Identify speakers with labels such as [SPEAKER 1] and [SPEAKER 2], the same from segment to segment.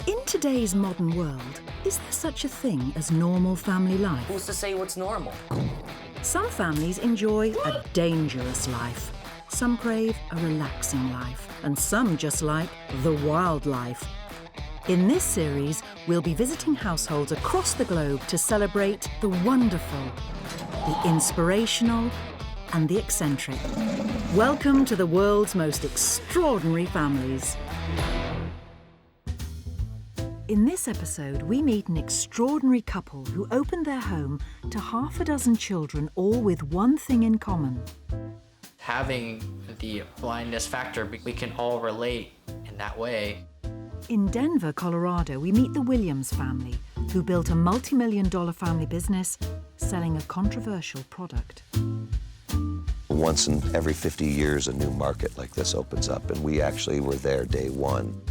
[SPEAKER 1] In today's modern world, is there such a thing as normal family life?
[SPEAKER 2] Who's to say what's normal?
[SPEAKER 1] Some families enjoy a dangerous life. Some crave a relaxing life. And some just like the wild life. In this series, we'll be visiting households across the globe to celebrate the wonderful, the inspirational, and the eccentric. Welcome to the world's most extraordinary families. In this episode, we meet an extraordinary couple who opened their home to half a dozen children, all with one thing in common.
[SPEAKER 2] Having the blindness factor, we can all relate in that way.
[SPEAKER 1] In Denver, Colorado, we meet the Williams family, who built a multi-million-dollar family business selling a controversial product.
[SPEAKER 3] Once in every 50 years, a new market like this opens up, and we actually were there day one.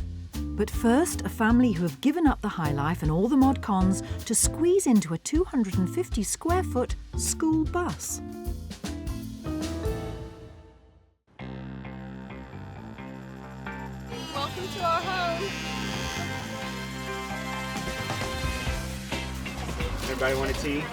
[SPEAKER 1] But first, a family who have given up the high life and all the mod cons to squeeze into a 250-square-foot school bus.
[SPEAKER 4] Welcome to our home.
[SPEAKER 5] Everybody want a tea?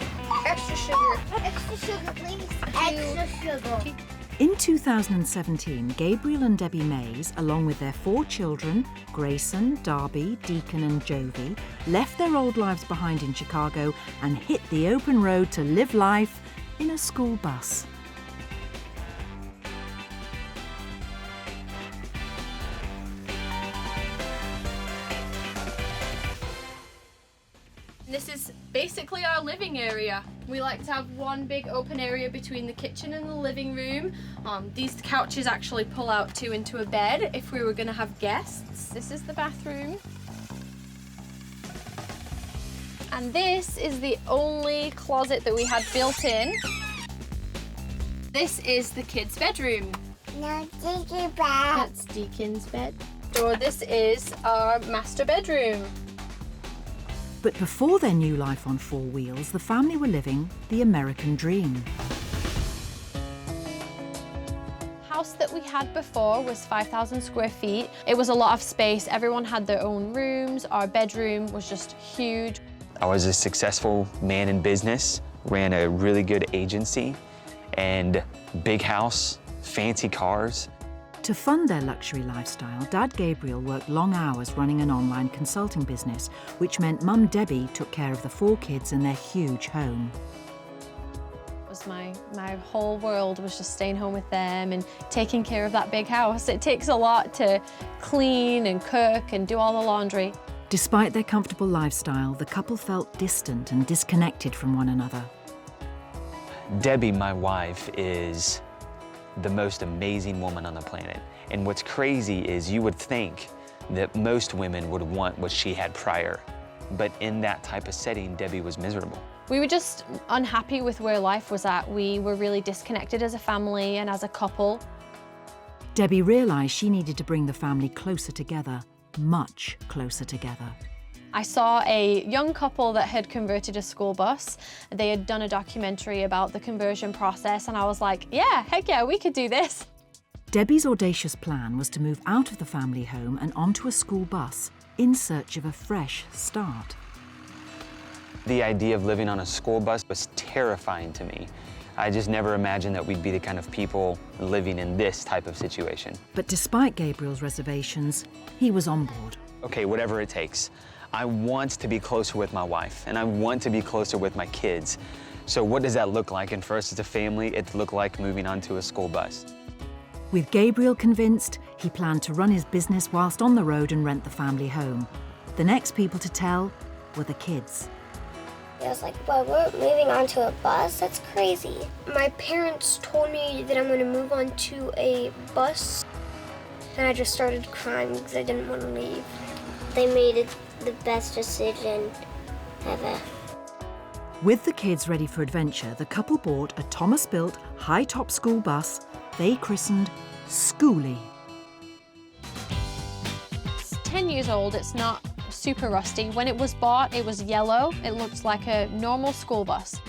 [SPEAKER 4] Extra sugar. Extra sugar, please. Extra sugar.
[SPEAKER 1] In 2017, Gabriel and Debbie Mays, along with their 4 children, Grayson, Darby, Deacon and Jovi, left their old lives behind in Chicago and hit the open road to live life in a school bus.
[SPEAKER 4] This is basically our living area. We like to have one big open area between the kitchen and the living room. These couches actually pull out too into a bed if we were going to have guests. This is the bathroom. And this is the only closet that we had built in. This is the kids' bedroom.
[SPEAKER 6] No, Deacon's bed.
[SPEAKER 4] That's Deacon's bed. Or this is our master bedroom.
[SPEAKER 1] But before their new life on 4 wheels, the family were living the American dream.
[SPEAKER 4] House that we had before was 5,000 square feet. It was a lot of space. Everyone had their own rooms. Our bedroom was just huge.
[SPEAKER 5] I was a successful man in business, ran a really good agency, and big house, fancy cars.
[SPEAKER 1] To fund their luxury lifestyle, Dad Gabriel worked long hours running an online consulting business, which meant Mum Debbie took care of the 4 kids and their huge home.
[SPEAKER 4] It was my whole world was just staying home with them and taking care of that big house. It takes a lot to clean and cook and do all the laundry.
[SPEAKER 1] Despite their comfortable lifestyle, the couple felt distant and disconnected from one another.
[SPEAKER 5] Debbie, my wife, is the most amazing woman on the planet. And what's crazy is you would think that most women would want what she had prior. But in that type of setting, Debbie was miserable.
[SPEAKER 4] We were just unhappy with where life was at. We were really disconnected as a family and as a couple.
[SPEAKER 1] Debbie realised she needed to bring the family closer together, much closer together.
[SPEAKER 4] I saw a young couple that had converted a school bus. They had done a documentary about the conversion process, and I was like, yeah, heck yeah, we could do this.
[SPEAKER 1] Debbie's audacious plan was to move out of the family home and onto a school bus in search of a fresh start.
[SPEAKER 5] The idea of living on a school bus was terrifying to me. I just never imagined that we'd be the kind of people living in this type of situation.
[SPEAKER 1] But despite Gabriel's reservations, he was on board.
[SPEAKER 5] Okay, whatever it takes. I want to be closer with my wife, and I want to be closer with my kids. So what does that look like? And for us as a family, it looked like moving onto a school bus.
[SPEAKER 1] With Gabriel convinced, he planned to run his business whilst on the road and rent the family home. The next people to tell were the kids.
[SPEAKER 6] I was like, well, we're moving onto a bus? That's crazy. My parents told me that I'm going to move onto a bus, and I just started crying because I didn't want to leave. They made it the best decision ever.
[SPEAKER 1] With the kids ready for adventure, the couple bought a Thomas-built, high-top school bus they christened Schoolie.
[SPEAKER 4] It's 10 years old, it's not super rusty. When it was bought, it was yellow. It looked like a normal school bus.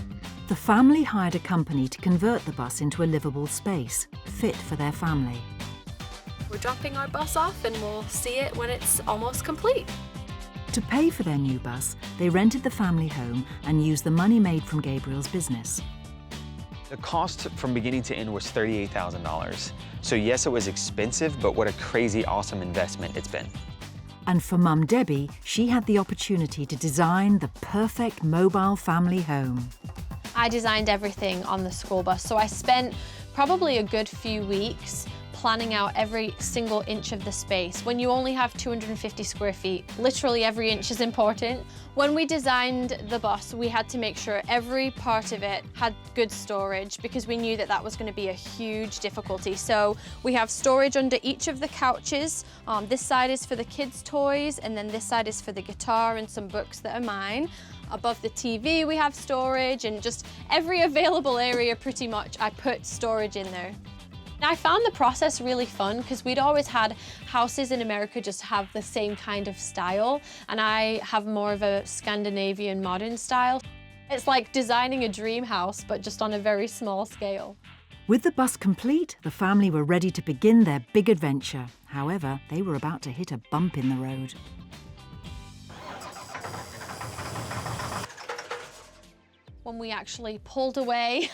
[SPEAKER 1] The family hired a company to convert the bus into a livable space, fit for their family.
[SPEAKER 4] We're dropping our bus off and we'll see it when it's almost complete.
[SPEAKER 1] To pay for their new bus, they rented the family home and used the money made from Gabriel's business.
[SPEAKER 5] The cost from beginning to end was $38,000. So yes, it was expensive, but what a crazy, awesome investment it's been.
[SPEAKER 1] And for Mum Debbie, she had the opportunity to design the perfect mobile family home.
[SPEAKER 4] I designed everything on the school bus, so I spent probably a good few weeks planning out every single inch of the space. When you only have 250 square feet, literally every inch is important. When we designed the bus, we had to make sure every part of it had good storage because we knew that that was going to be a huge difficulty. So we have storage under each of the couches. This side is for the kids' toys, and then this side is for the guitar and some books that are mine. Above the TV we have storage, and just every available area pretty much I put storage in there. I found the process really fun because we'd always had houses in America just have the same kind of style, and I have more of a Scandinavian modern style. It's like designing a dream house, but just on a very small scale.
[SPEAKER 1] With the bus complete, the family were ready to begin their big adventure. However, they were about to hit a bump in the road.
[SPEAKER 4] When we actually pulled away,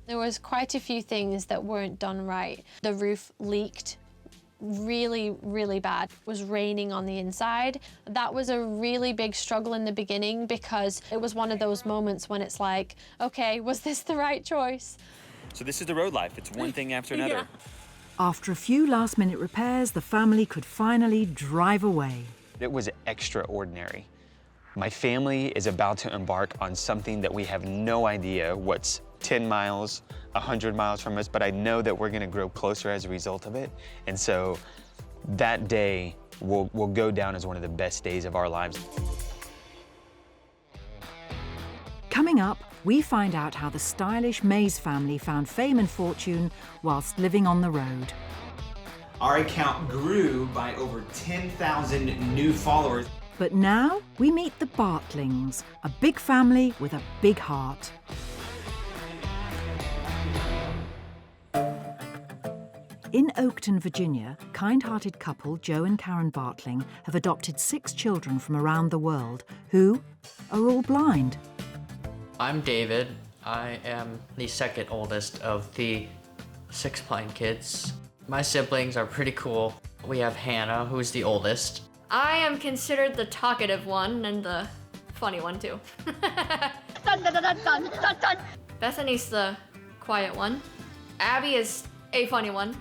[SPEAKER 4] there was quite a few things that weren't done right. The roof leaked really, really bad. It was raining on the inside. That was a really big struggle in the beginning because it was one of those moments when it's like, okay, was this the right choice?
[SPEAKER 5] So this is the road life. It's one thing after another.
[SPEAKER 4] Yeah.
[SPEAKER 1] After a few last-minute repairs, the family could finally drive away.
[SPEAKER 5] It was extraordinary. My family is about to embark on something that we have no idea what's 10 miles, 100 miles from us, but I know that we're gonna grow closer as a result of it. And so that day will go down as one of the best days of our lives.
[SPEAKER 1] Coming up, we find out how the stylish Mays family found fame and fortune whilst living on the road.
[SPEAKER 7] Our account grew by over 10,000 new followers.
[SPEAKER 1] But now we meet the Bartlings, a big family with a big heart. In Oakton, Virginia, kind-hearted couple Joe and Karen Bartling have adopted 6 children from around the world who are all blind.
[SPEAKER 2] I'm David. I am the second oldest of the 6 blind kids. My siblings are pretty cool. We have Hannah, who's the oldest.
[SPEAKER 4] I am considered the talkative one and the funny one too.
[SPEAKER 6] Dun, dun, dun, dun, dun, dun, dun.
[SPEAKER 4] Bethany's the quiet one. Abby is a funny one.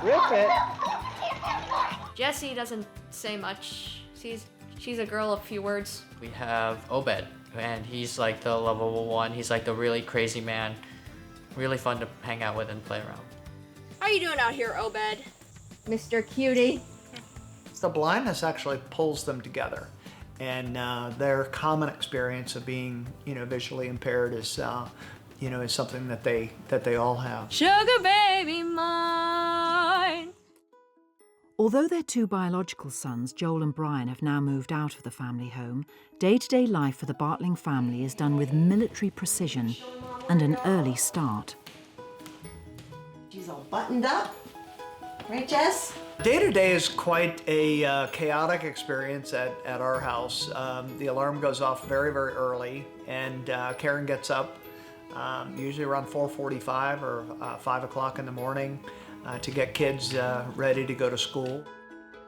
[SPEAKER 7] Rip it.
[SPEAKER 4] Jessie doesn't say much. She's a girl of few words.
[SPEAKER 2] We have Obed, and he's like the lovable one. He's like the really crazy man. Really fun to hang out with and play around.
[SPEAKER 4] How you doing out here, Obed?
[SPEAKER 8] Mr. Cutie.
[SPEAKER 9] The blindness actually pulls them together, and their common experience of being, visually impaired is, is something that they all have.
[SPEAKER 4] Sugar baby mine.
[SPEAKER 1] Although their 2 biological sons, Joel and Brian, have now moved out of the family home, day-to-day life for the Bartling family is done with military precision and an early start.
[SPEAKER 8] She's all buttoned up. Right, Jess?
[SPEAKER 9] Day-to-day is quite a chaotic experience at our house. The alarm goes off very, very early, and Karen gets up usually around 4:45 or 5 o'clock in the morning to get kids ready to go to school.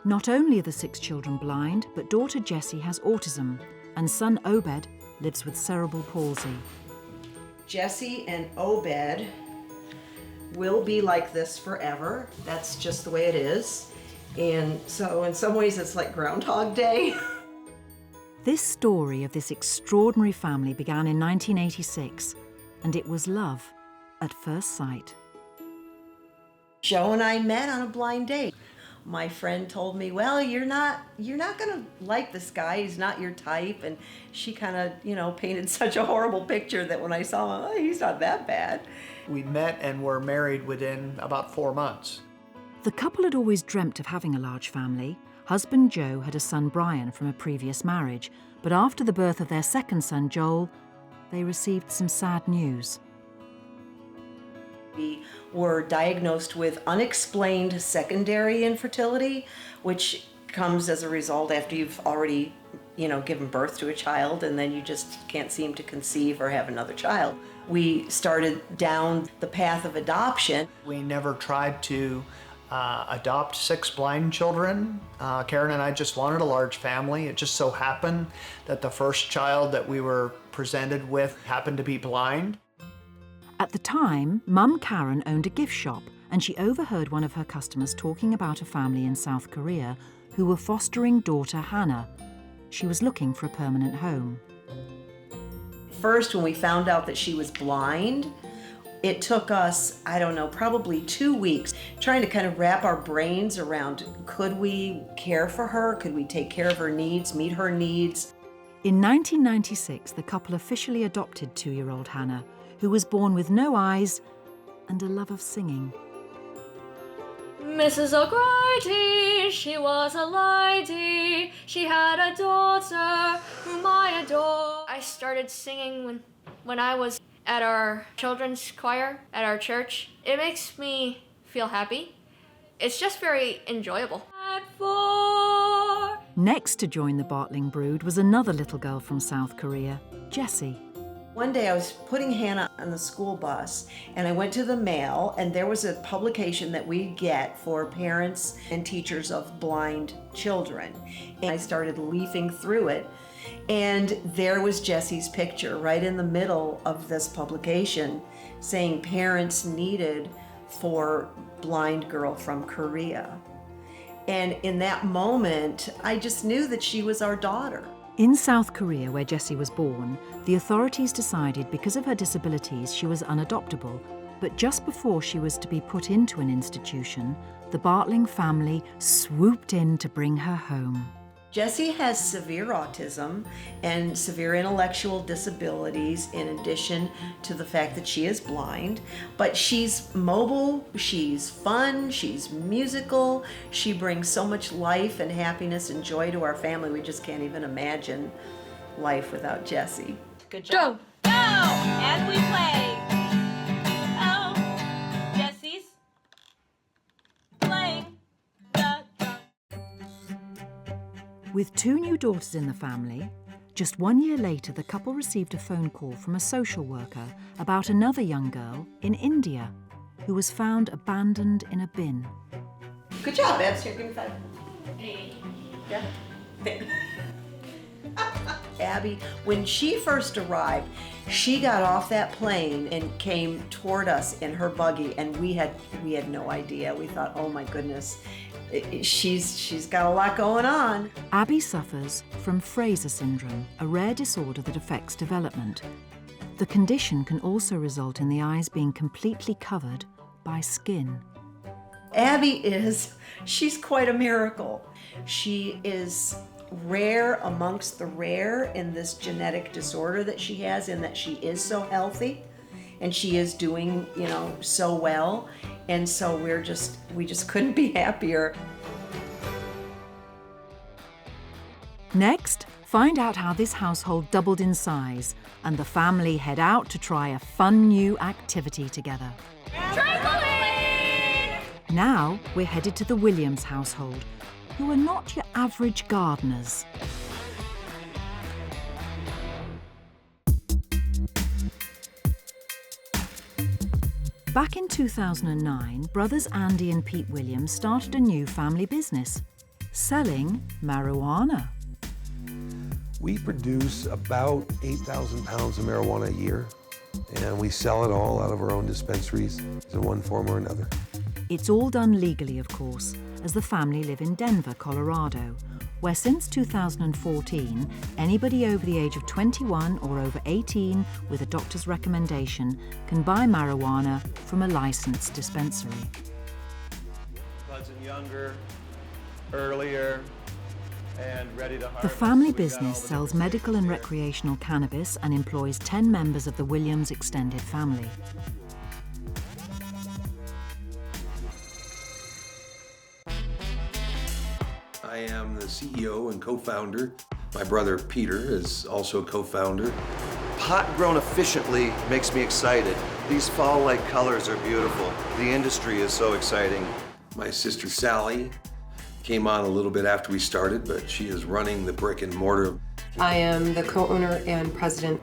[SPEAKER 1] Not only are the 6 children blind, but daughter Jessie has autism, and son Obed lives with cerebral palsy.
[SPEAKER 8] Jessie and Obed will be like this forever. That's just the way it is. And so in some ways it's like Groundhog Day.
[SPEAKER 1] This story of this extraordinary family began in 1986, and it was love at first sight.
[SPEAKER 8] Joe and I met on a blind date. My friend told me, well, you're not gonna like this guy, he's not your type, and she kind of, painted such a horrible picture that when I saw him, oh, he's not that bad.
[SPEAKER 9] We met and were married within about 4 months.
[SPEAKER 1] The couple had always dreamt of having a large family. Husband Joe had a son Brian from a previous marriage, but after the birth of their second son Joel, they received some sad news.
[SPEAKER 8] We were diagnosed with unexplained secondary infertility, which comes as a result after you've already given birth to a child and then you just can't seem to conceive or have another child. We started down the path of adoption.
[SPEAKER 9] We never tried to adopt 6 blind children. Karen and I just wanted a large family. It just so happened that the first child that we were presented with happened to be blind.
[SPEAKER 1] At the time, Mum Karen owned a gift shop and she overheard one of her customers talking about a family in South Korea who were fostering daughter Hannah. She was looking for a permanent home.
[SPEAKER 8] First, when we found out that she was blind, it took us, probably 2 weeks trying to kind of wrap our brains around, could we care for her? Could we take care of her needs, meet her needs?
[SPEAKER 1] In 1996, the couple officially adopted 2-year-old Hannah, who was born with no eyes and a love of singing.
[SPEAKER 4] Mrs. O'Grady, she was a lady. She had a daughter whom I adore. I started singing when I was at our children's choir at our church. It makes me feel happy. It's just very enjoyable.
[SPEAKER 1] Next to join the Bartling brood was another little girl from South Korea, Jessie.
[SPEAKER 8] One day I was putting Hannah on the school bus and I went to the mail and there was a publication that we get for parents and teachers of blind children. And I started leafing through it and there was Jessie's picture right in the middle of this publication saying parents needed for blind girl from Korea. And in that moment, I just knew that she was our daughter.
[SPEAKER 1] In South Korea, where Jessie was born, the authorities decided because of her disabilities she was unadoptable. But just before she was to be put into an institution, the Bartling family swooped in to bring her home.
[SPEAKER 8] Jessie has severe autism and severe intellectual disabilities in addition to the fact that she is blind, but she's mobile, she's fun, she's musical, she brings so much life and happiness and joy to our family. We just can't even imagine life without Jessie.
[SPEAKER 10] Good job. Go! And we play. Oh, Jessie's playing the drum.
[SPEAKER 1] With 2 new daughters in the family, just 1 year later the couple received a phone call from a social worker about another young girl in India who was found abandoned in a bin.
[SPEAKER 8] Good job, Babs. You're giving 5. Yeah. Abby, when she first arrived, she got off that plane and came toward us in her buggy, and we had no idea. We thought, oh my goodness, she's got a lot going on.
[SPEAKER 1] Abby suffers from Fraser syndrome, a rare disorder that affects development. The condition can also result in the eyes being completely covered by skin.
[SPEAKER 8] Abby she's quite a miracle. She is rare amongst the rare in this genetic disorder that she has, in that she is so healthy and she is doing, so well. And so we just couldn't be happier.
[SPEAKER 1] Next, find out how this household doubled in size and the family head out to try a fun new activity together.
[SPEAKER 4] Trampoline!
[SPEAKER 1] Now we're headed to the Williams household, who are not your average gardeners. Back in 2009, brothers Andy and Pete Williams started a new family business, selling marijuana.
[SPEAKER 11] We produce about 8,000 pounds of marijuana a year, and we sell it all out of our own dispensaries in one form or another.
[SPEAKER 1] It's all done legally, of course, as the family live in Denver, Colorado, where since 2014, anybody over the age of 21 or over 18 with a doctor's recommendation can buy marijuana from a licensed dispensary.
[SPEAKER 12] Buds and younger, earlier, and ready to harvest.
[SPEAKER 1] The family business sells medical and recreational cannabis and employs 10 members of the Williams extended family.
[SPEAKER 11] I am the CEO and co-founder. My brother Peter is also a co-founder.
[SPEAKER 13] Pot grown efficiently makes me excited. These fall-like colors are beautiful. The industry is so exciting.
[SPEAKER 11] My sister Sally came on a little bit after we started, but she is running the brick and mortar.
[SPEAKER 14] I am the co-owner and president.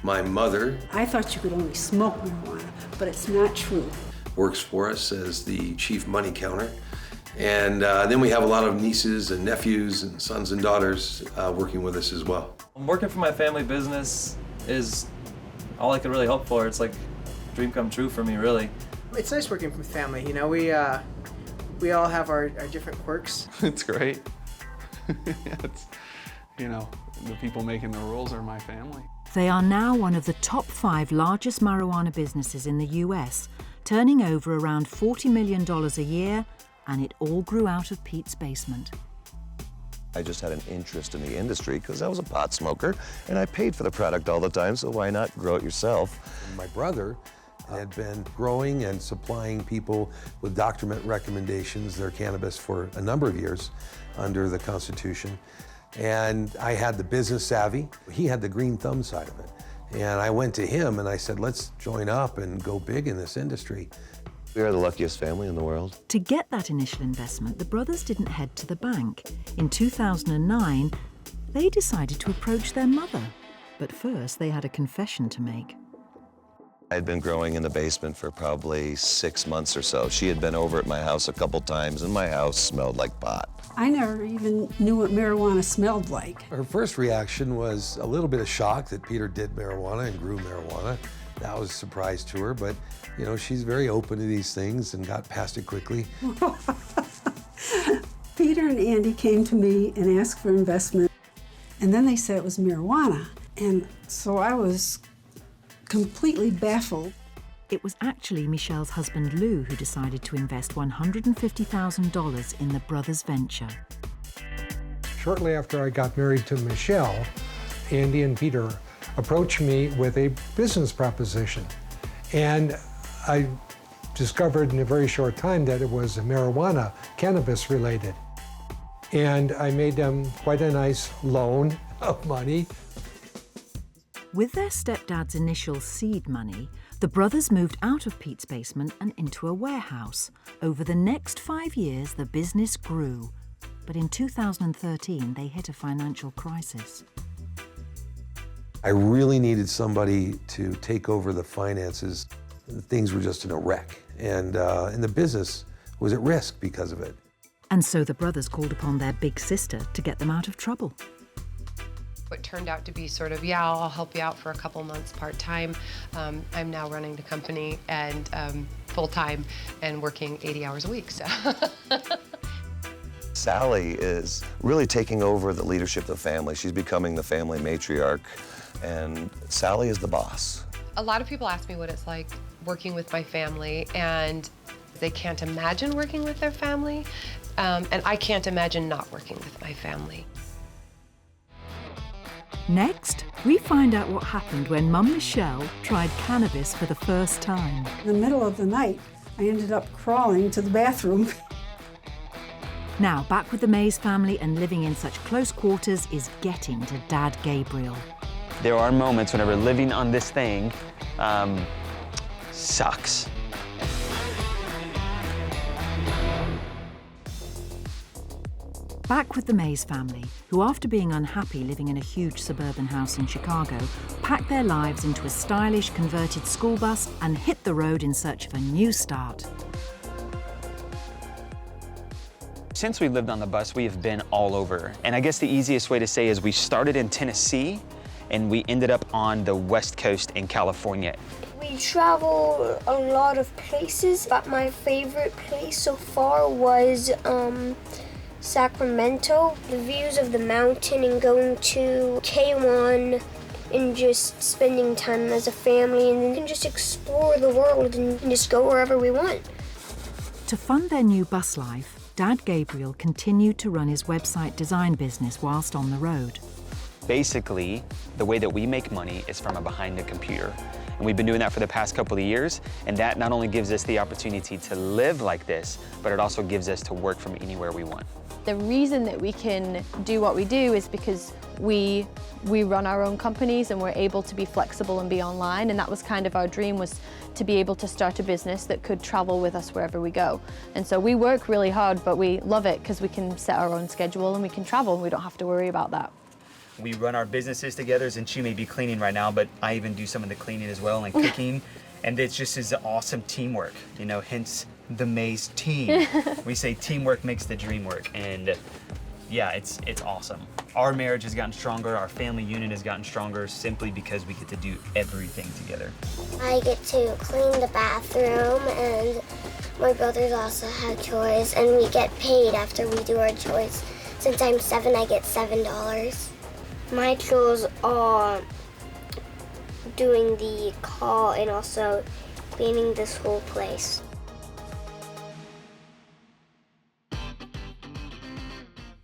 [SPEAKER 11] My mother
[SPEAKER 15] I thought you could only smoke marijuana, but it's not true.
[SPEAKER 11] works for us as the chief money counter. And then we have a lot of nieces and nephews and sons and daughters working with us as well.
[SPEAKER 16] Working for my family business is all I could really hope for. It's like a dream come true for me, really.
[SPEAKER 17] It's nice working with family. You know, we all have our different quirks.
[SPEAKER 18] It's great. It's, you know, the people making the rules are my family.
[SPEAKER 1] They are now one of the top 5 largest marijuana businesses in the US, turning over around $40 million a year, and it all grew out of Pete's basement.
[SPEAKER 3] I just had an interest in the industry because I was a pot smoker and I paid for the product all the time, so why not grow it yourself?
[SPEAKER 11] My brother had been growing and supplying people with document recommendations their cannabis for a number of years under the Constitution. And I had the business savvy. He had the green thumb side of it. And I went to him and I said, let's join up and go big in this industry.
[SPEAKER 3] We are the luckiest family in the world.
[SPEAKER 1] To get that initial investment, the brothers didn't head to the bank. In 2009, they decided to approach their mother. But first, they had a confession to make.
[SPEAKER 3] I'd been growing in the basement for probably 6 months or so. She had been over at my house a couple times and my house smelled like pot.
[SPEAKER 15] I never even knew what marijuana smelled like.
[SPEAKER 11] Her first reaction was a little bit of shock that Peter did marijuana and grew marijuana. That was a surprise to her, but you know, she's very open to these things and got past it quickly.
[SPEAKER 15] Peter and Andy came to me and asked for investment, and then they said it was marijuana. And so I was completely baffled.
[SPEAKER 1] It was actually Michelle's husband Lou who decided to invest $150,000 in the brothers' venture.
[SPEAKER 19] Shortly after I got married to Michelle, Andy and Peter approached me with a business proposition. And I discovered in a very short time that it was marijuana, cannabis related. And I made them quite a nice loan of money.
[SPEAKER 1] With their stepdad's initial seed money, the brothers moved out of Pete's basement and into a warehouse. Over the next 5 years, the business grew. But in 2013, they hit a financial crisis.
[SPEAKER 11] I really needed somebody to take over the finances. Things were just in a wreck, and the business was at risk because of it.
[SPEAKER 1] And so the brothers called upon their big sister to get them out of trouble.
[SPEAKER 14] What turned out to be sort of, yeah, I'll help you out for a couple months part-time. I'm now running the company and full-time and working 80 hours a week, so.
[SPEAKER 3] Sally is really taking over the leadership of the family. She's becoming the family matriarch, and Sally is the boss.
[SPEAKER 14] A lot of people ask me what it's like working with my family, and they can't imagine working with their family, and I can't imagine not working with my family.
[SPEAKER 1] Next, we find out what happened when Mum Michelle tried cannabis for the first time.
[SPEAKER 15] In the middle of the night, I ended up crawling to the bathroom.
[SPEAKER 1] Now, back with the Mays family and living in such close quarters is getting to Dad Gabriel.
[SPEAKER 5] There are moments whenever living on this thing sucks.
[SPEAKER 1] Back with the Mays family, who after being unhappy living in a huge suburban house in Chicago, packed their lives into a stylish converted school bus and hit the road in search of a new start.
[SPEAKER 5] Since we lived on the bus, we have been all over. And I guess the easiest way to say is we started in Tennessee and we ended up on the West Coast in California.
[SPEAKER 6] We travel a lot of places, but my favorite place so far was Sacramento. The views of the mountain and going to K1 and just spending time as a family, and then just explore the world and just go wherever we want.
[SPEAKER 1] To fund their new bus life, Dad Gabriel continued to run his website design business whilst on the road.
[SPEAKER 5] Basically, the way that we make money is from behind the computer. And we've been doing that for the past couple of years, and that not only gives us the opportunity to live like this, but it also gives us to work from anywhere we want.
[SPEAKER 4] The reason that we can do what we do is because we run our own companies and we're able to be flexible and be online, and that was kind of our dream, was to be able to start a business that could travel with us wherever we go. And so we work really hard, but we love it because we can set our own schedule and we can travel and we don't have to worry about that.
[SPEAKER 20] We run our businesses together, and she may be cleaning right now, but I even do some of the cleaning as well and cooking. And it's just is awesome teamwork, you know, hence the Maze team. We say teamwork makes the dream work, and yeah, it's awesome. Our marriage has gotten stronger, our family unit has gotten stronger simply because we get to do everything together.
[SPEAKER 6] I get to clean the bathroom, and my brothers also have chores, and we get paid after we do our chores. Since I'm 7, I get $7. My chores are doing the call and also cleaning this whole place.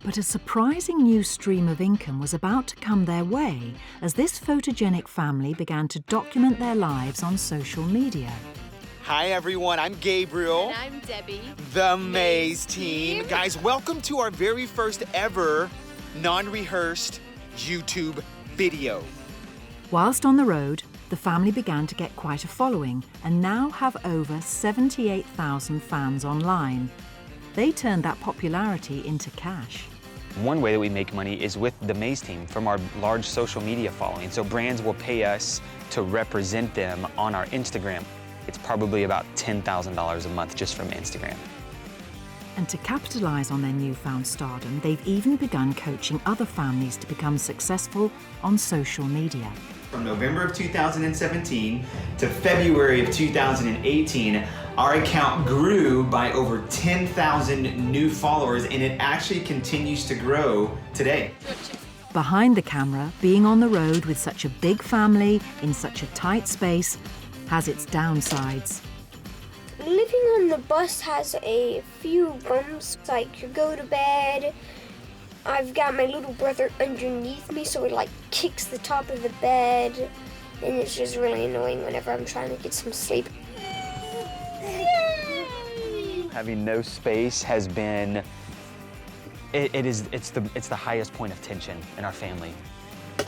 [SPEAKER 1] But a surprising new stream of income was about to come their way as this photogenic family began to document their lives on social media.
[SPEAKER 7] Hi everyone, I'm Gabriel.
[SPEAKER 4] And I'm Debbie.
[SPEAKER 7] The Maze team. Guys, welcome to our very first ever non-rehearsed YouTube video.
[SPEAKER 1] Whilst on the road, the family began to get quite a following and now have over 78,000 fans online. They turned that popularity into cash.
[SPEAKER 5] One way that we make money is with the Maze team from our large social media following. So brands will pay us to represent them on our Instagram. It's probably about $10,000 a month just from Instagram.
[SPEAKER 1] And to capitalize on their newfound stardom, they've even begun coaching other families to become successful on social media.
[SPEAKER 7] From November of 2017 to February of 2018, our account grew by over 10,000 new followers, and it actually continues to grow today.
[SPEAKER 1] Behind the camera, being on the road with such a big family in such a tight space has its downsides.
[SPEAKER 6] Living on the bus has a few bumps, like you go to bed. I've got my little brother underneath me, so it like kicks the top of the bed, and it's just really annoying whenever I'm trying to get some sleep.
[SPEAKER 5] Having no space has been, it's the highest point of tension in our family.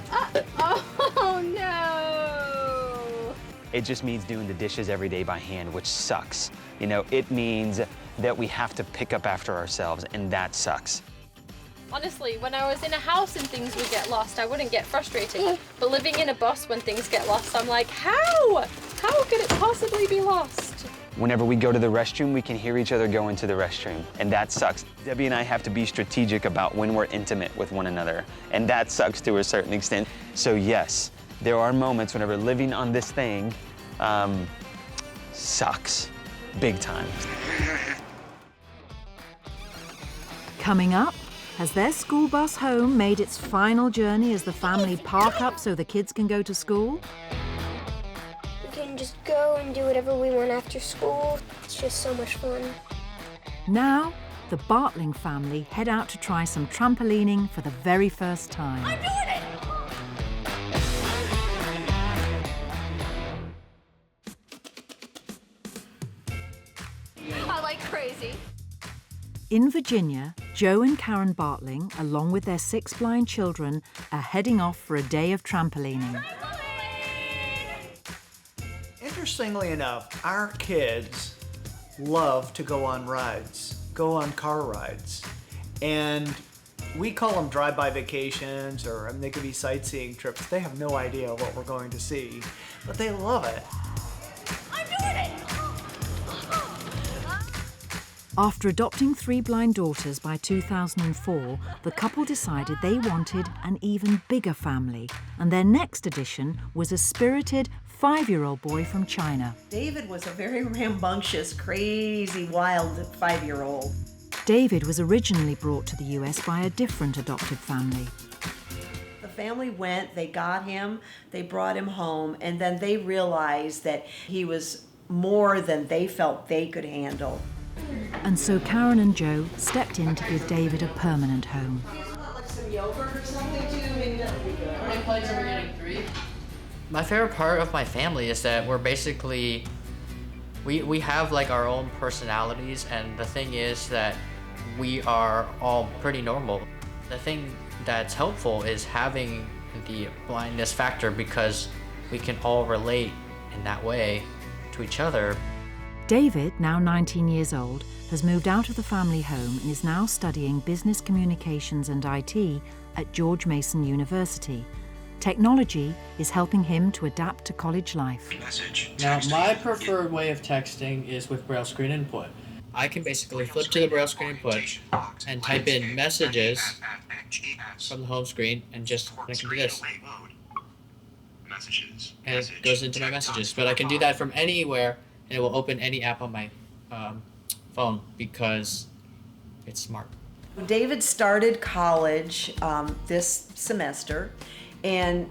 [SPEAKER 4] Oh no!
[SPEAKER 5] It just means doing the dishes every day by hand, which sucks. You know, it means that we have to pick up after ourselves, and that sucks.
[SPEAKER 4] Honestly, when I was in a house and things would get lost, I wouldn't get frustrated. But living in a bus when things get lost, I'm like, how? How could it possibly be lost?
[SPEAKER 5] Whenever we go to the restroom, we can hear each other go into the restroom, and that sucks. Debbie and I have to be strategic about when we're intimate with one another, and that sucks to a certain extent. So yes, there are moments whenever living on this thing sucks, big time.
[SPEAKER 1] Coming up, has their school bus home made its final journey as the family park up so the kids can go to school?
[SPEAKER 6] We can just go and do whatever we want after school. It's just so much fun.
[SPEAKER 1] Now, the Bartling family head out to try some trampolining for the very first time.
[SPEAKER 4] I'm doing it! I like crazy.
[SPEAKER 1] In Virginia, Joe and Karen Bartling, along with their 6 blind children, are heading off for a day of trampolining.
[SPEAKER 9] Interestingly enough, our kids love to go on rides, go on car rides. And we call them drive-by vacations, or they could be sightseeing trips. They have no idea what we're going to see, but they love it.
[SPEAKER 4] I'm doing it!
[SPEAKER 1] After adopting 3 blind daughters by 2004, the couple decided they wanted an even bigger family, and their next addition was a spirited 5-year-old boy from China.
[SPEAKER 8] David was a very rambunctious, crazy, wild 5-year-old.
[SPEAKER 1] David was originally brought to the US by a different adopted family.
[SPEAKER 8] The family went, they got him, they brought him home, and then they realized that he was more than they felt they could handle.
[SPEAKER 1] And so Karen and Joe stepped in to give David a permanent home.
[SPEAKER 8] Like some yogurt or something too? Maybe that would be good.
[SPEAKER 2] How many plates are we getting? 3? My favorite part of my family is that we're basically, we have like our own personalities, and the thing is that we are all pretty normal. The thing that's helpful is having the blindness factor, because we can all relate in that way to each other.
[SPEAKER 1] David, now 19 years old, has moved out of the family home and is now studying business communications and IT at George Mason University. Technology is helping him to adapt to college life.
[SPEAKER 2] Now, my preferred way of texting is with braille screen input. I can basically flip to the braille screen input and type in messages from the home screen, and I can do this. And it goes into my messages. But I can do that from anywhere, and it will open any app on my phone because it's smart.
[SPEAKER 8] David started college this semester, and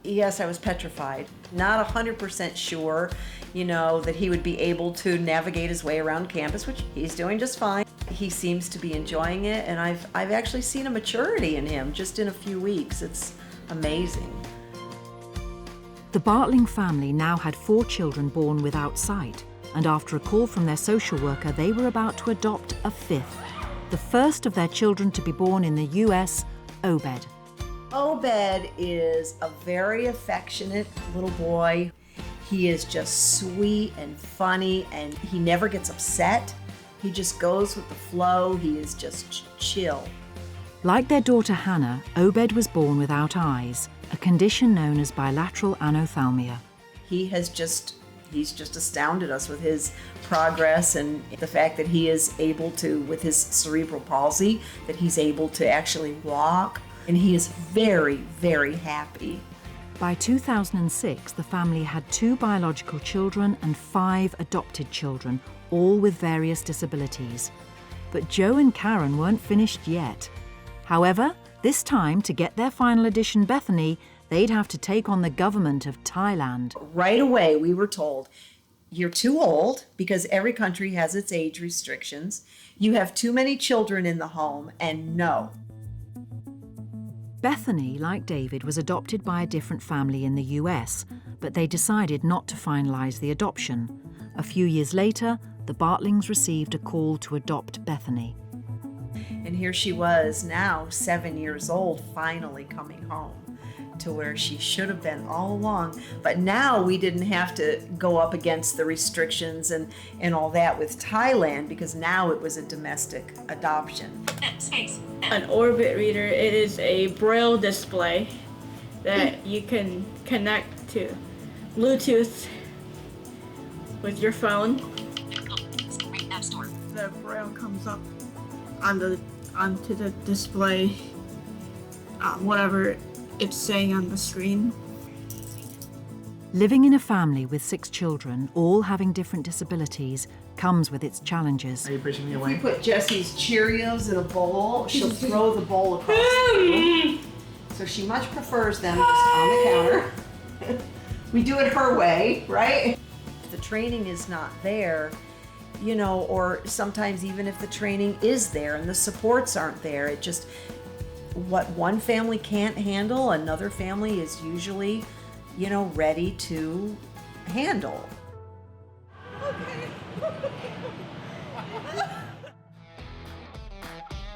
[SPEAKER 8] yes, I was petrified. Not 100% sure, that he would be able to navigate his way around campus, which he's doing just fine. He seems to be enjoying it, and I've actually seen a maturity in him just in a few weeks. It's amazing.
[SPEAKER 1] The Bartling family now had 4 children born without sight, and after a call from their social worker, they were about to adopt a 5th, the first of their children to be born in the US, Obed.
[SPEAKER 8] Obed is a very affectionate little boy. He is just sweet and funny, and he never gets upset. He just goes with the flow. He is just chill.
[SPEAKER 1] Like their daughter Hannah, Obed was born without eyes, a condition known as bilateral anophthalmia.
[SPEAKER 8] He's just astounded us with his progress, and the fact that he is able to, with his cerebral palsy, that he's able to actually walk, and he is very, very happy.
[SPEAKER 1] By 2006, the family had 2 biological children and 5 adopted children, all with various disabilities. But Joe and Karen weren't finished yet. However, this time, to get their final edition Bethany, they'd have to take on the government of Thailand.
[SPEAKER 8] Right away, we were told, you're too old, because every country has its age restrictions. You have too many children in the home, and no.
[SPEAKER 1] Bethany, like David, was adopted by a different family in the US, but they decided not to finalize the adoption. A few years later, the Bartlings received a call to adopt Bethany.
[SPEAKER 8] And here she was, now 7 years old, finally coming home to where she should have been all along. But now we didn't have to go up against the restrictions and all that with Thailand, because now it was a domestic adoption.
[SPEAKER 21] An Orbit reader, it is a braille display that you can connect to Bluetooth with your phone. The braille comes up onto the display, whatever it's saying on the screen.
[SPEAKER 1] Living in a family with 6 children, all having different disabilities, comes with its challenges.
[SPEAKER 17] Are you pushing me
[SPEAKER 8] If
[SPEAKER 17] away?
[SPEAKER 8] we put Jessie's Cheerios in a bowl, she'll throw the bowl across the room. So she much prefers them just on the counter. We do it her way, right? If the training is not there, or sometimes even if the training is there and the supports aren't there, it just, what one family can't handle, another family is usually, ready to handle.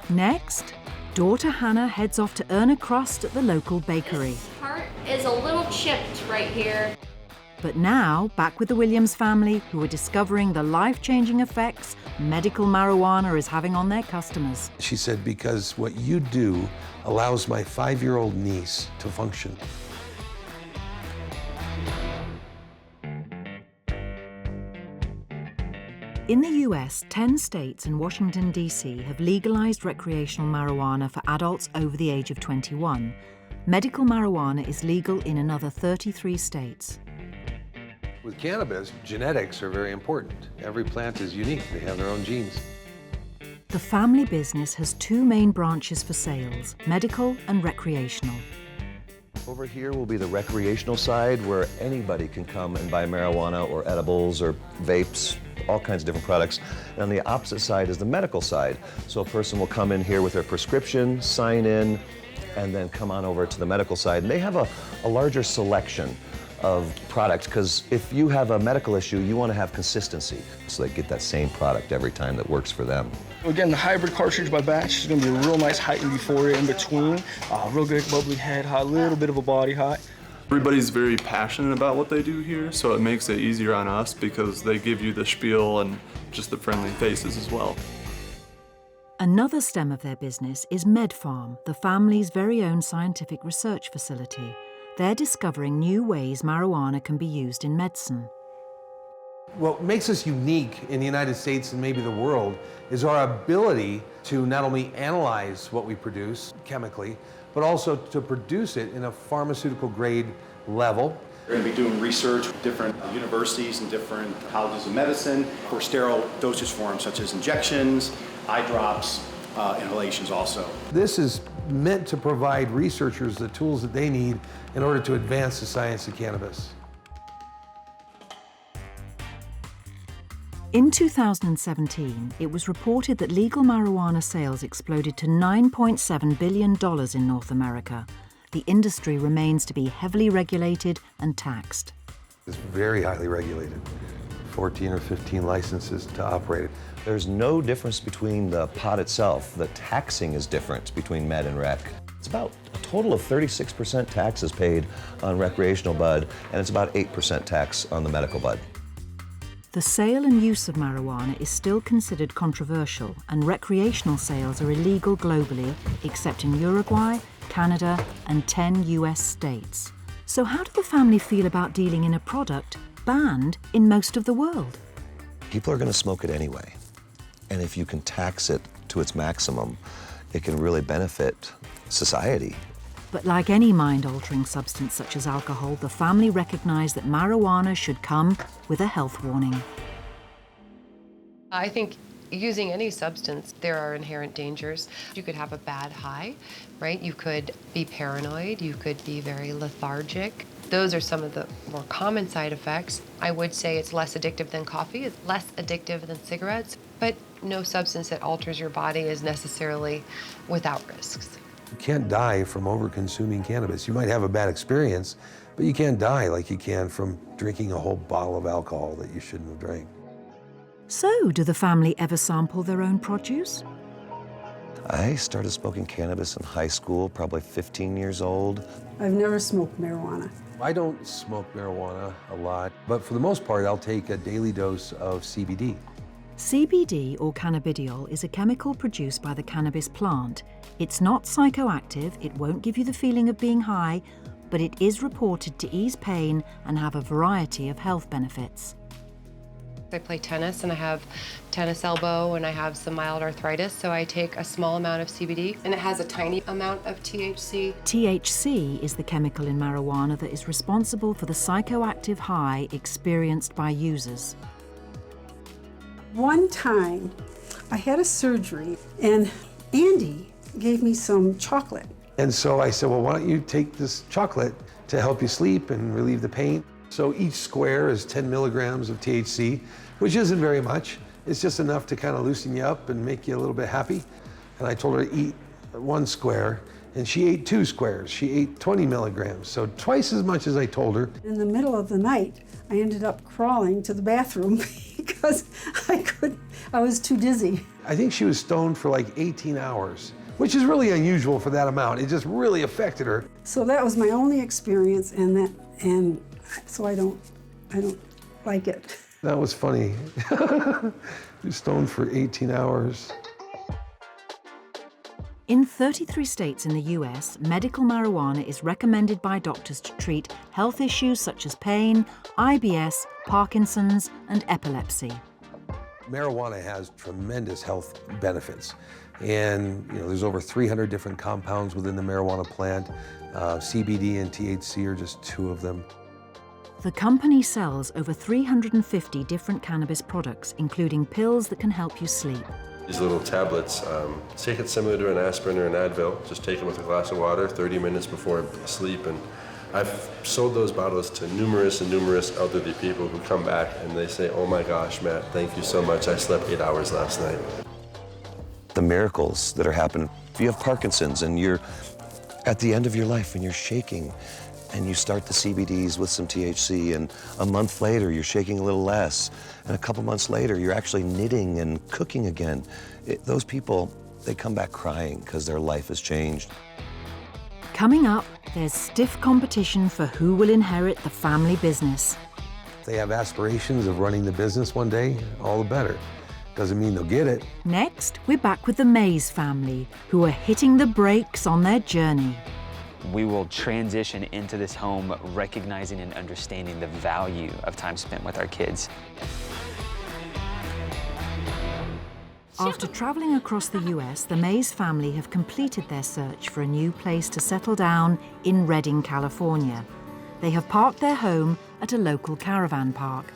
[SPEAKER 1] Next, daughter Hannah heads off to earn a crust at the local bakery.
[SPEAKER 4] This part is a little chipped right here.
[SPEAKER 1] But now, back with the Williams family, who are discovering the life-changing effects medical marijuana is having on their customers.
[SPEAKER 11] She said, because what you do allows my 5-year-old niece to function.
[SPEAKER 1] In the US, 10 states and Washington, D.C. have legalized recreational marijuana for adults over the age of 21. Medical marijuana is legal in another 33 states.
[SPEAKER 11] With cannabis, genetics are very important. Every plant is unique. They have their own genes.
[SPEAKER 1] The family business has 2 main branches for sales, medical and recreational.
[SPEAKER 3] Over here will be the recreational side, where anybody can come and buy marijuana or edibles or vapes, all kinds of different products. And on the opposite side is the medical side. So a person will come in here with their prescription, sign in, and then come on over to the medical side. And they have a larger selection of product, because if you have a medical issue, you want to have consistency, so they get that same product every time that works for them.
[SPEAKER 10] We're getting the hybrid cartridge by batch. It's going to be a real nice height and euphoria in between. Real good bubbly head height, a little bit of a body height.
[SPEAKER 16] Everybody's very passionate about what they do here, so it makes it easier on us because they give you the spiel and just the friendly faces as well.
[SPEAKER 1] Another stem of their business is MedFarm, the family's very own scientific research facility. They're discovering new ways marijuana can be used in medicine.
[SPEAKER 11] What makes us unique in the United States and maybe the world is our ability to not only analyze what we produce chemically, but also to produce it in a pharmaceutical grade level.
[SPEAKER 22] We're going to be doing research with different universities and different colleges of medicine for sterile dosage forms such as injections, eye drops, inhalations also.
[SPEAKER 11] This is meant to provide researchers the tools that they need in order to advance the science of cannabis.
[SPEAKER 1] In 2017, it was reported that legal marijuana sales exploded to $9.7 billion in North America. The industry remains to be heavily regulated and taxed.
[SPEAKER 11] It's very highly regulated. 14 or 15 licenses to operate it.
[SPEAKER 3] There's no difference between the pot itself. The taxing is different between med and rec. It's about a total of 36% taxes paid on recreational bud, and it's about 8% tax on the medical bud.
[SPEAKER 1] The sale and use of marijuana is still considered controversial, and recreational sales are illegal globally, except in Uruguay, Canada, and 10 US states. So how do the family feel about dealing in a product banned in most of the world?
[SPEAKER 3] People are going to smoke it anyway. And if you can tax it to its maximum, it can really benefit society.
[SPEAKER 1] But like any mind-altering substance such as alcohol, the family recognise that marijuana should come with a health warning.
[SPEAKER 14] I think using any substance, there are inherent dangers. You could have a bad high, right? You could be paranoid, you could be very lethargic. Those are some of the more common side effects. I would say it's less addictive than coffee, it's less addictive than cigarettes, but no substance that alters your body is necessarily without risks.
[SPEAKER 11] You can't die from over-consuming cannabis. You might have a bad experience, but you can't die like you can from drinking a whole bottle of alcohol that you shouldn't have drank.
[SPEAKER 1] So, do the family ever sample their own produce?
[SPEAKER 3] I started smoking cannabis in high school, probably 15 years old.
[SPEAKER 15] I've never smoked marijuana.
[SPEAKER 11] I don't smoke marijuana a lot, but for the most part, I'll take a daily dose of CBD.
[SPEAKER 1] CBD, or cannabidiol, is a chemical produced by the cannabis plant. It's not psychoactive, it won't give you the feeling of being high, but it is reported to ease pain and have a variety of health benefits.
[SPEAKER 14] I play tennis and I have tennis elbow and I have some mild arthritis, so I take a small amount of CBD and it has a tiny amount of THC.
[SPEAKER 1] THC is the chemical in marijuana that is responsible for the psychoactive high experienced by users.
[SPEAKER 15] One time, I had a surgery and Andy gave me some chocolate.
[SPEAKER 11] And so I said, well, why don't you take this chocolate to help you sleep and relieve the pain? So each square is 10 milligrams of THC, which isn't very much. It's just enough to kind of loosen you up and make you a little bit happy. And I told her to eat one square, and she ate 2 squares. She ate 20 milligrams, so twice as much as I told her.
[SPEAKER 15] In the middle of the night, I ended up crawling to the bathroom because I was too dizzy.
[SPEAKER 11] I think she was stoned for like 18 hours, which is really unusual for that amount. It just really affected her.
[SPEAKER 15] So that was my only experience, and so I don't like it.
[SPEAKER 11] That was funny. She was stoned for 18 hours.
[SPEAKER 1] In 33 states in the US, medical marijuana is recommended by doctors to treat health issues such as pain, IBS, Parkinson's, and epilepsy.
[SPEAKER 11] Marijuana has tremendous health benefits. And there's over 300 different compounds within the marijuana plant. CBD and THC are just 2 of them.
[SPEAKER 1] The company sells over 350 different cannabis products, including pills that can help you sleep.
[SPEAKER 12] These little tablets, take it similar to an aspirin or an Advil. Just take them with a glass of water 30 minutes before sleep. And I've sold those bottles to numerous and numerous elderly people who come back and they say, oh my gosh, Matt, thank you so much. I slept 8 hours last night.
[SPEAKER 3] The miracles that are happening. If you have Parkinson's and you're at the end of your life and you're shaking, and you start the CBDs with some THC, and a month later you're shaking a little less, and a couple months later you're actually knitting and cooking again. Those people, they come back crying because their life has changed.
[SPEAKER 1] Coming up, there's stiff competition for who will inherit the family business.
[SPEAKER 11] If they have aspirations of running the business one day, all the better. Doesn't mean they'll get it.
[SPEAKER 1] Next, we're back with the Mays family, who are hitting the brakes on their journey.
[SPEAKER 5] We will transition into this home recognizing and understanding the value of time spent with our kids.
[SPEAKER 1] After traveling across the US, the Mays family have completed their search for a new place to settle down in Redding, California. They have parked their home at a local caravan park.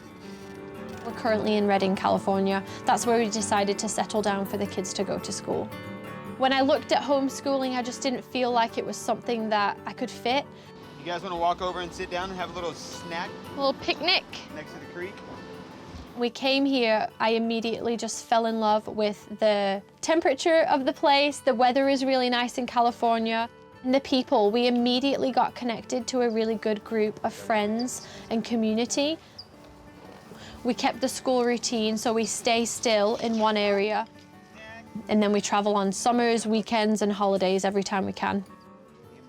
[SPEAKER 4] We're currently in Redding, California. That's where we decided to settle down for the kids to go to school. When I looked at homeschooling, I just didn't feel like it was something that I could fit.
[SPEAKER 7] You guys want to walk over and sit down and have a little snack?
[SPEAKER 4] A little picnic.
[SPEAKER 7] Next to the creek?
[SPEAKER 4] We came here, I immediately just fell in love with the temperature of the place. The weather is really nice in California. And the people, we immediately got connected to a really good group of friends and community. We kept the school routine, so we stay still in one area. And then we travel on summers, weekends, and holidays every time we can.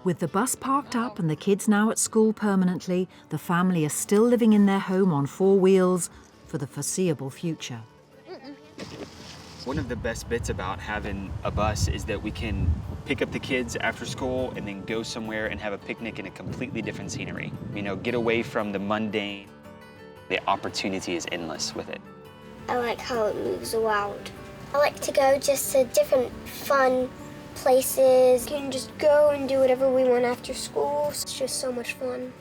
[SPEAKER 1] With the bus parked up and the kids now at school permanently, the family are still living in their home on 4 wheels for the foreseeable future.
[SPEAKER 5] One of the best bits about having a bus is that we can pick up the kids after school and then go somewhere and have a picnic in a completely different scenery. You know, get away from the mundane. The opportunity is endless with it.
[SPEAKER 6] I like how it moves around. I like to go just to different fun places. We can just go and do whatever we want after school. It's just so much fun.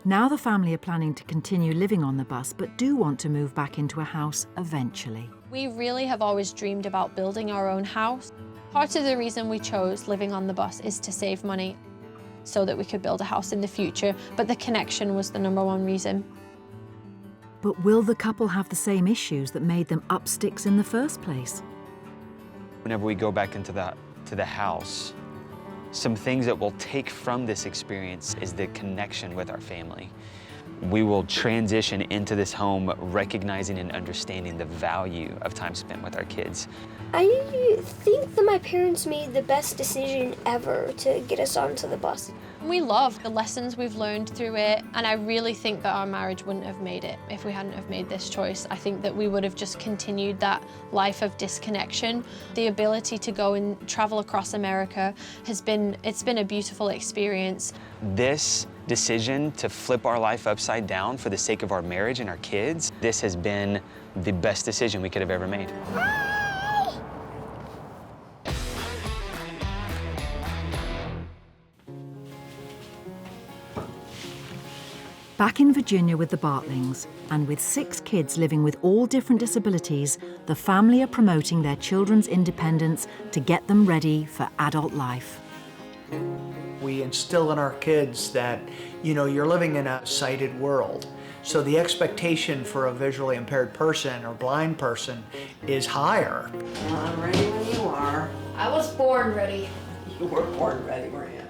[SPEAKER 1] Now the family are planning to continue living on the bus, but do want to move back into a house eventually.
[SPEAKER 4] We really have always dreamed about building our own house. Part of the reason we chose living on the bus is to save money so that we could build a house in the future, but the connection was the #1 reason.
[SPEAKER 1] But will the couple have the same issues that made them up sticks in the first place?
[SPEAKER 5] Whenever we go back into the house, some things that we'll take from this experience is the connection with our family. We will transition into this home recognizing and understanding the value of time spent with our kids.
[SPEAKER 6] I think that my parents made the best decision ever to get us onto the bus.
[SPEAKER 4] We love the lessons we've learned through it, and I really think that our marriage wouldn't have made it if we hadn't have made this choice. I think that we would have just continued that life of disconnection. The ability to go and travel across America it's been a beautiful experience.
[SPEAKER 5] This decision to flip our life upside down for the sake of our marriage and our kids, this has been the best decision we could have ever made.
[SPEAKER 1] Back in Virginia with the Bartlings, and with 6 kids living with all different disabilities, the family are promoting their children's independence to get them ready for adult life.
[SPEAKER 9] We instill in our kids that, you know, you're living in a sighted world. So the expectation for a visually impaired person or blind person is higher.
[SPEAKER 8] Well, I'm ready when you are.
[SPEAKER 4] I was born ready.
[SPEAKER 8] You were born ready, weren't you?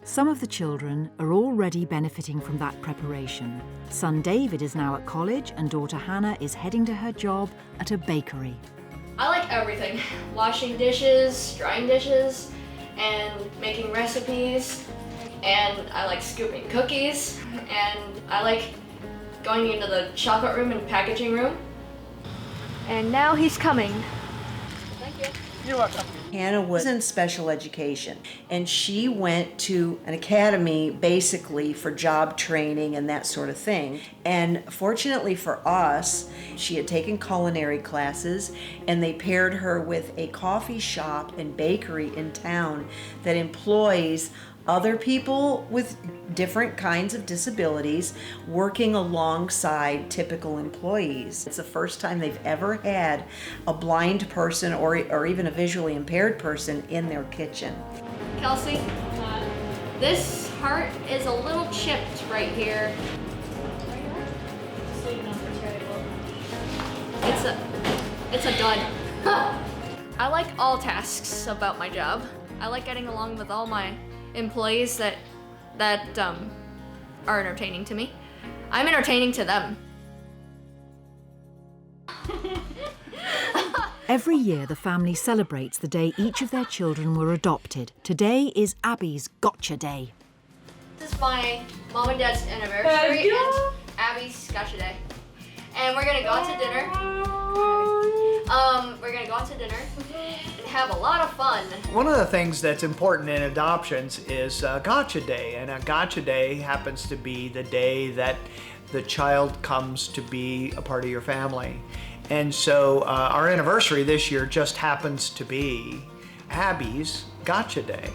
[SPEAKER 1] Some of the children are already benefiting from that preparation. Son David is now at college and daughter Hannah is heading to her job at a bakery.
[SPEAKER 4] I like everything. Washing dishes, drying dishes, and making recipes. And I like scooping cookies. And I like going into the chocolate room and packaging room. And now he's coming. Thank you.
[SPEAKER 8] You're welcome. Hannah was in special education, and she went to an academy basically for job training and that sort of thing. And fortunately for us, she had taken culinary classes, and they paired her with a coffee shop and bakery in town that employs other people with different kinds of disabilities working alongside typical employees. It's the first time they've ever had a blind person or even a visually impaired person in their kitchen.
[SPEAKER 4] Kelsey, this heart is a little chipped right here. It's a dud. I like all tasks about my job. I like getting along with all my employees that
[SPEAKER 13] that are entertaining to me. I'm entertaining to them.
[SPEAKER 1] Every year, the family celebrates the day each of their children were adopted. Today is Abby's Gotcha Day.
[SPEAKER 13] This is my mom and dad's anniversary and Abby's Gotcha Day. And we're gonna go out to dinner. We're gonna go out to dinner and have a lot of fun.
[SPEAKER 9] One of the things that's important in adoptions is Gotcha Day, and a Gotcha Day happens to be the day that the child comes to be a part of your family. And so our anniversary this year just happens to be Abby's Gotcha Day.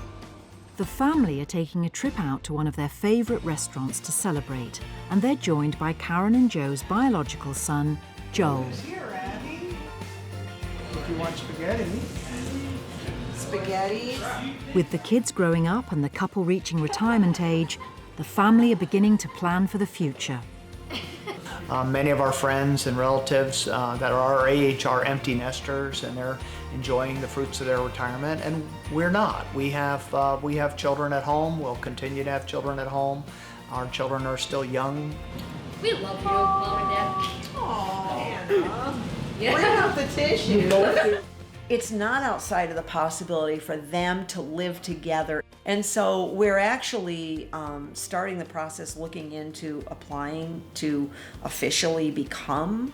[SPEAKER 1] The family are taking a trip out to one of their favourite restaurants to celebrate, and they're joined by Karen and Joe's biological son, Joel.
[SPEAKER 9] Who's here, Abby? If you want spaghetti.
[SPEAKER 8] Spaghetti.
[SPEAKER 1] With the kids growing up and the couple reaching retirement age, the family are beginning to plan for the future.
[SPEAKER 9] Many of our friends and relatives that are our age are empty nesters, and they're enjoying the fruits of their retirement, and we're not. We have children at home. We'll continue to have children at home. Our children are still young.
[SPEAKER 13] We love you, Mom and Dad.
[SPEAKER 8] Aww,
[SPEAKER 13] Yeah.
[SPEAKER 8] bring out the tissue. It's not outside of the possibility for them to live together. And so we're actually starting the process looking into applying to officially become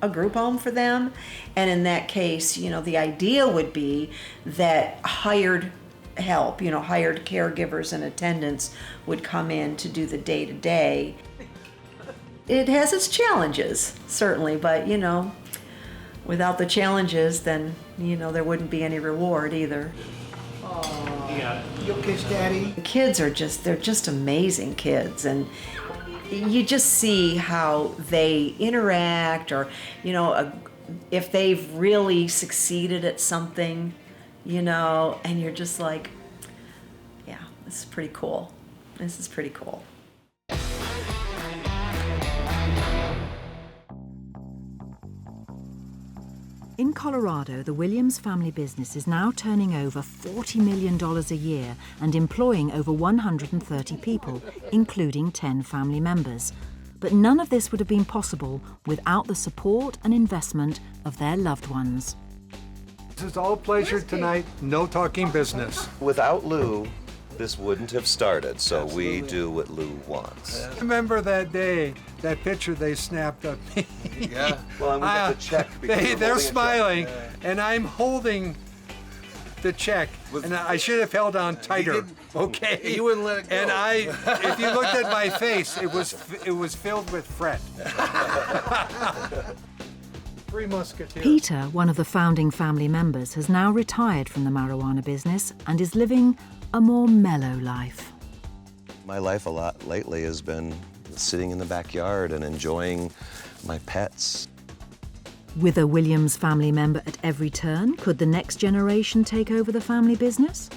[SPEAKER 8] a group home for them. And in that case, you know, the idea would be that hired help, you know, hired caregivers and attendants would come in to do the day-to-day. It has its challenges, certainly, but, you know, without the challenges, then, you know, there wouldn't be any reward either.
[SPEAKER 9] Yeah. You'll kiss Daddy.
[SPEAKER 8] The kids are they're just amazing kids, and you just see how they interact, or, you know, if they've really succeeded at something, you know, and you're just like, yeah, this is pretty cool. This is pretty cool.
[SPEAKER 1] In Colorado, the Williams family business is now turning over $40 million a year and employing over 130 people, including 10 family members. But none of this would have been possible without the support and investment of their loved ones.
[SPEAKER 19] This is all pleasure tonight, no talking business.
[SPEAKER 3] Without Lou, this wouldn't have started, so we do what Lou wants.
[SPEAKER 19] Remember that day, that picture they snapped of me?
[SPEAKER 3] Yeah. Well, and we got the check.
[SPEAKER 19] They're smiling, and I'm holding the check, and I should have held on tighter. Okay.
[SPEAKER 12] You wouldn't let it go.
[SPEAKER 19] And if you looked at my face, it was filled with fret. Three Musketeers.
[SPEAKER 1] Peter, one of the founding family members, has now retired from the marijuana business and is living a more mellow life.
[SPEAKER 3] My life a lot lately has been sitting in the backyard and enjoying my pets.
[SPEAKER 1] With a Williams family member at every turn, could the next generation take over the family business?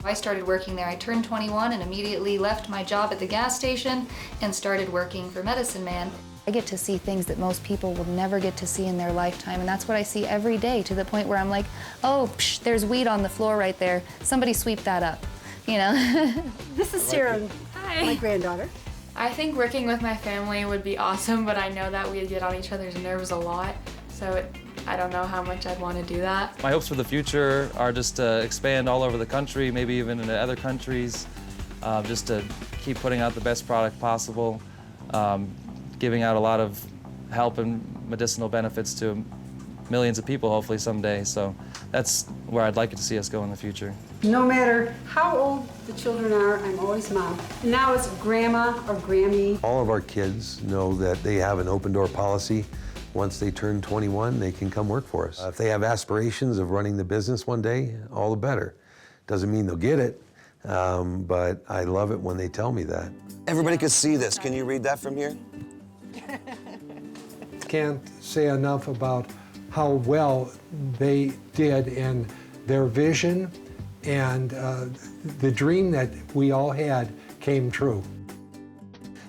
[SPEAKER 18] I started working there. I turned 21 and immediately left my job at the gas station and started working for Medicine Man. I get to see things that most people will never get to see in their lifetime, and that's what I see every day, to the point where I'm like, oh, psh, there's weed on the floor right there. Somebody sweep that up, you know?
[SPEAKER 15] This is Sarah, my granddaughter.
[SPEAKER 21] I think working with my family would be awesome, but I know that we'd get on each other's nerves a lot, so I don't know how much I'd want to do that.
[SPEAKER 23] My hopes for the future are just to expand all over the country, maybe even into other countries, just to keep putting out the best product possible, giving out a lot of help and medicinal benefits to millions of people, hopefully someday. So that's where I'd like to see us go in the future.
[SPEAKER 15] No matter how old the children are, I'm always mom. Now it's grandma or Grammy.
[SPEAKER 11] All of our kids know that they have an open door policy. Once they turn 21, they can come work for us. If they have aspirations of running the business one day, all the better. Doesn't mean they'll get it, but I love it when they tell me that.
[SPEAKER 3] Everybody could see this. Can you read that from here?
[SPEAKER 19] Can't say enough about how well they did in their vision, and the dream that we all had came true.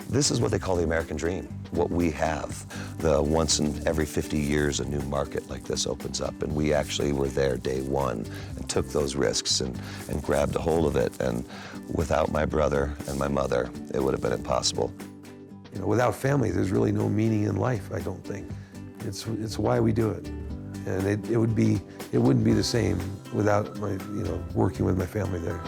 [SPEAKER 3] This is what they call the American dream, what we have. the once in every 50 years a new market like this opens up, and we actually were there day one and took those risks and grabbed a hold of it, and without my brother and my mother, it would have been impossible.
[SPEAKER 11] You know, without family, there's really no meaning in life, I don't think. It's why we do it. And it wouldn't be the same without my, working with my family there.